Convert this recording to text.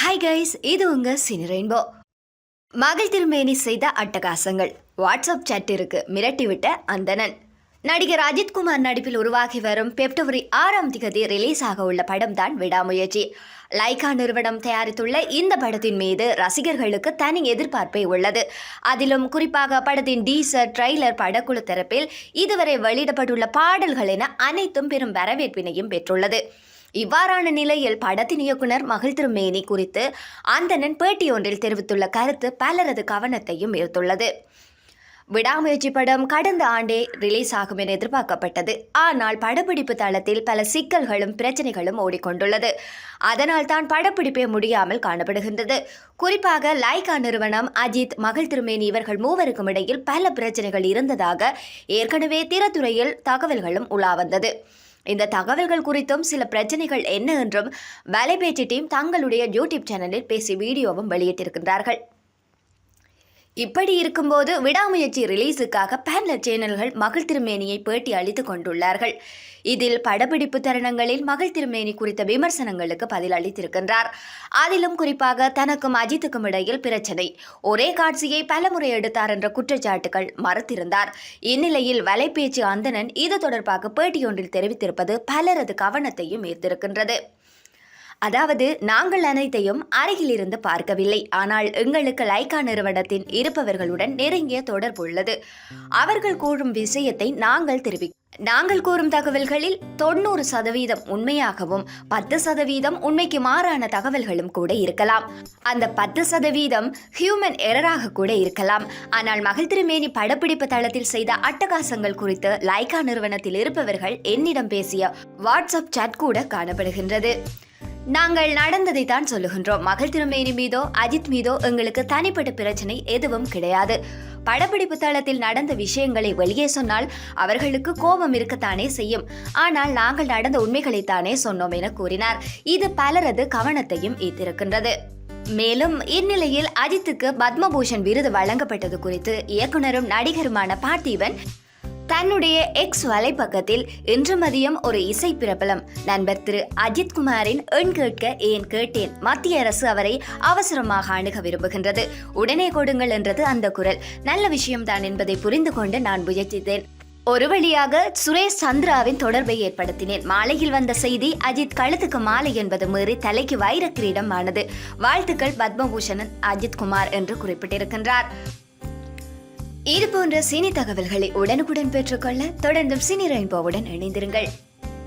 Hi guys, இது உங்க cine rainbow. மகள் திருமேனி செய்த அட்டகாசங்கள். வாட்ஸ்அப் சாட் இருக்கு மிரட்டிவிட்ட அந்தணன். நடிகர் அஜித்குமார் நடிப்பில் உருவாகி வரும் பிப்ரவரி 6ஆம் தேதி ரிலீஸ் ஆக உள்ள படம் தான் விடாமுயற்சி. லைகா நிறுவனம் தயாரித்துள்ள இந்த படத்தின் மீது ரசிகர்களுக்கு தனி எதிர்பார்ப்பே உள்ளது. அதிலும் குறிப்பாக படத்தின் டீசர், ட்ரெய்லர், படக்குழு தரப்பில் இதுவரை வெளியிடப்பட்டுள்ள பாடல்கள் என அனைத்தும் பெரும் வரவேற்பினையும் பெற்றுள்ளது. இவ்வாறான நிலையில் படத்தின் இயக்குனர் மகள் திருமேனி குறித்து அந்தணன் பேட்டியொன்றில் தெரிவித்துள்ள கருத்து பலரது கவனத்தையும் ஈர்த்துள்ளது. விடாமுயற்சி படம் கடந்த ஆண்டே ரிலீஸ் ஆகும் என எதிர்பார்க்கப்பட்டது. ஆனால் படப்பிடிப்பு தளத்தில் பல சிக்கல்களும் பிரச்சனைகளும் ஓடிக்கொண்டுள்ளது. அதனால் தான் படப்பிடிப்பே முடியாமல் காணப்படுகின்றது. குறிப்பாக லைகா நிறுவனம், அஜித், மகள் திருமேனி இவர்கள் மூவருக்கும் இடையில் பல பிரச்சனைகள் இருந்ததாக ஏற்கனவே திரைத்துறையில் தகவல்களும் உலா வந்தது. இந்த தகவல்கள் குறித்தும் சில பிரச்சனைகள் என்ன என்றும் வலைபேச்சு டீம் தங்களுடைய யூடியூப் சேனலில் பேசி வீடியோவும் வெளியிட்டிருக்கின்றார்கள். இப்படி இருக்கும்போது விடாமுயற்சி ரிலீஸுக்காக பல சேனல்கள் மகள் திருமேனியை பேட்டி அளித்துக் கொண்டுள்ளார்கள். இதில் படப்பிடிப்பு தருணங்களில் மகள் திருமேனி குறித்த விமர்சனங்களுக்கு பதில் அளித்திருக்கின்றார். அதிலும் குறிப்பாக தனக்கும் அஜித்துக்கும் இடையில் பிரச்சனை, ஒரே காட்சியை பலமுறை எடுத்தார் என்ற குற்றச்சாட்டுகள் மறுத்திருந்தார். இந்நிலையில் வலைபேச்சு அந்தணன் இது தொடர்பாக பேட்டியொன்றில் தெரிவித்திருப்பது பலரது கவனத்தையும் ஈர்த்திருக்கின்றது. அதாவது, நாங்கள் அனைத்தையும் அருகில் இருந்து பார்க்கவில்லை, ஆனால் எங்களுக்கு லைகா நிறுவனத்தின் இருப்பவர்களுடன் நெருங்கிய தொடர்பு உள்ளது. அவர்கள் கூறும் விஷயத்தை நாங்கள் கூறும் தகவல்களில் 90% உண்மையாகவும் 10% உண்மைக்கு மாறான தகவல்களும் கூட இருக்கலாம். அந்த 10% ஹியூமன் எரராக கூட இருக்கலாம். ஆனால் மகள் திருமேனி படப்பிடிப்பு தளத்தில் செய்த அட்டகாசங்கள் குறித்து லைகா நிறுவனத்தில் இருப்பவர்கள் என்னிடம் பேசிய வாட்ஸ்அப் சாட் கூட காணப்படுகின்றது. நாங்கள் நடந்ததை தான் சொல்லுகின்றோம். மகள் திருமேனி மீதோ அஜித் மீதோ எங்களுக்கு தனிப்பட்ட பிரச்சனை எதுவும் கிடையாது. படப்பிடிப்பு தளத்தில் நடந்த விஷயங்களை வெளியே சொன்னால் அவர்களுக்கு கோபம் இருக்கத்தானே செய்யும். ஆனால் நாங்கள் நடந்த உண்மைகளைத்தானே சொன்னோம் என கூறினார். இது பலரது கவனத்தையும் ஈர்த்திருக்கின்றது. மேலும் இந்நிலையில் அஜித்துக்கு பத்மபூஷன் விருது வழங்கப்பட்டது குறித்து இயக்குனரும் நடிகருமான பார்த்திபன் தன்னுடைய எக்ஸ் வலைப்பக்கத்தில் இன்று மதியம் ஒரு இசை பிரபலம் நண்பர் திரு அஜித்குமாரின் எண் கேட்க ஏன் கேட்டேன், மத்திய அரசு அவரை அவசரமாக அணுக விரும்புகின்றது, உடனே கொடுங்கள் என்றது அந்த குரல். நல்ல விஷயம்தான் என்பதை புரிந்து கொண்டு நான் முயற்சித்தேன். ஒரு வழியாக சுரேஷ் சந்திராவின் தொடர்பை ஏற்படுத்தினேன். மாலையில் வந்த செய்தி அஜித் கழுத்துக்கு மாலை என்பது மீறி தலைக்கு வைர கிரீடம் ஆனது. வாழ்த்துக்கள் பத்மபூஷணன் அஜித்குமார் என்று குறிப்பிட்டிருக்கின்றார். இது போன்ற சினி தகவல்களை உடனுக்குடன் பெற்றுக்கொள்ள தொடர்ந்தும் சினி ரெயின்போவுடன் இணைந்திருங்கள்.